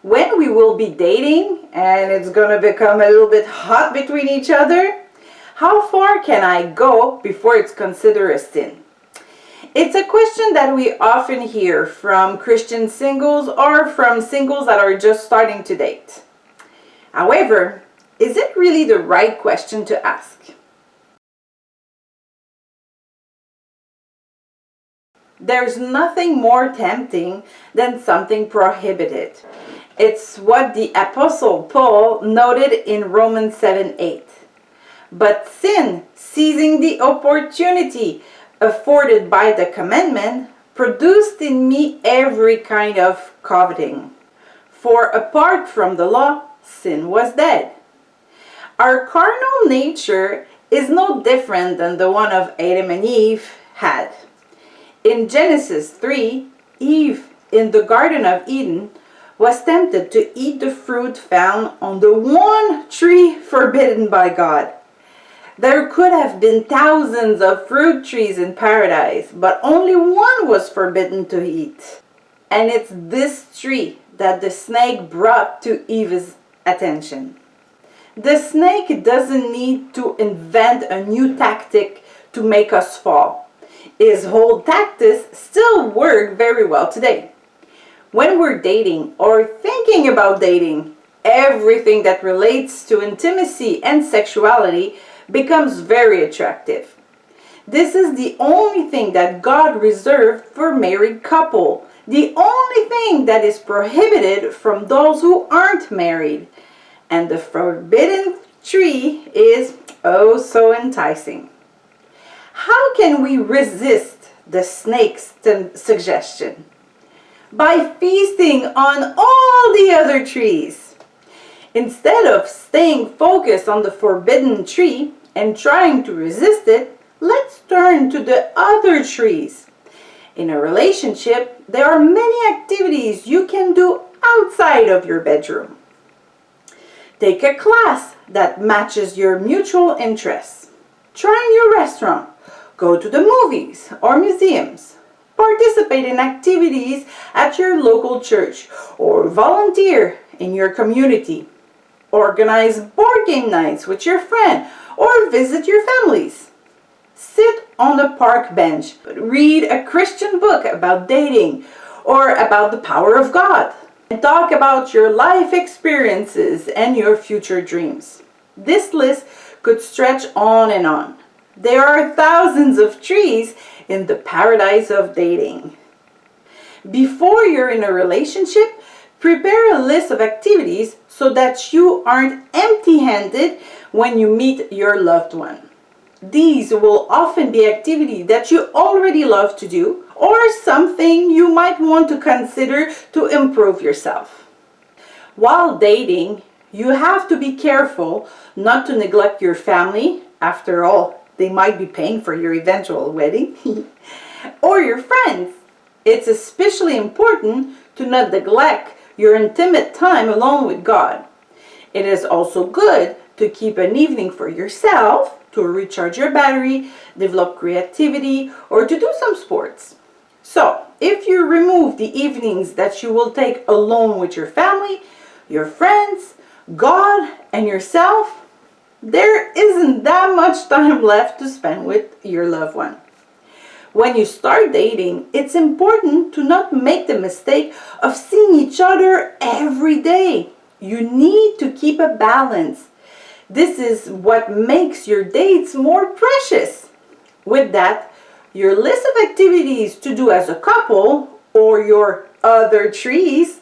when we will be dating and it's gonna become a little bit hot between each other, how far can I go before it's considered a sin? It's a question that we often hear from Christian singles or from singles that are just starting to date. However, is it really the right question to ask? There's nothing more tempting than something prohibited. It's what the Apostle Paul noted in Romans 7:8. But sin, seizing the opportunity afforded by the commandment, produced in me every kind of coveting. For apart from the law, sin was dead. Our carnal nature is no different than the one of Adam and Eve had. In Genesis 3, Eve in the Garden of Eden was tempted to eat the fruit found on the one tree forbidden by God. There could have been thousands of fruit trees in paradise, but only one was forbidden to eat. And it's this tree that the snake brought to Eve's attention. The snake doesn't need to invent a new tactic to make us fall. His whole tactics still work very well today. When we're dating or thinking about dating, everything that relates to intimacy and sexuality becomes very attractive. This is the only thing that God reserved for married couple, the only thing that is prohibited from those who aren't married. And the forbidden tree is oh so enticing. How can we resist the snake's suggestion? By feasting on all the other trees. Instead of staying focused on the forbidden tree and trying to resist it, let's turn to the other trees. In a relationship, there are many activities you can do outside of your bedroom. Take a class that matches your mutual interests. Try a new restaurant. Go to the movies or museums. Participate in activities at your local church or volunteer in your community. Organize board game nights with your friend or visit your families. Sit on a park bench. Read a Christian book about dating or about the power of God. And talk about your life experiences and your future dreams. This list could stretch on and on. There are thousands of trees in the paradise of dating. Before you're in a relationship, prepare a list of activities so that you aren't empty-handed when you meet your loved one. These will often be activities that you already love to do or something you might want to consider to improve yourself. While dating, you have to be careful not to neglect your family. After all, they might be paying for your eventual wedding. Or your friends. It's especially important to not neglect your intimate time alone with God. It is also good to keep an evening for yourself, to recharge your battery, develop creativity, or to do some sports. So, if you remove the evenings that you will take alone with your family, your friends, God, and yourself, there isn't that much time left to spend with your loved one. When you start dating, it's important to not make the mistake of seeing each other every day. You need to keep a balance. This is what makes your dates more precious. With that, your list of activities to do as a couple or your other trees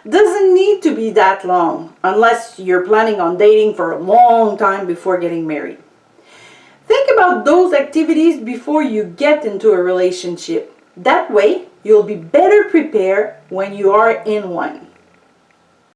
doesn't need to be that long unless you're planning on dating for a long time before getting married. Think about those activities before you get into a relationship. That way, you'll be better prepared when you are in one.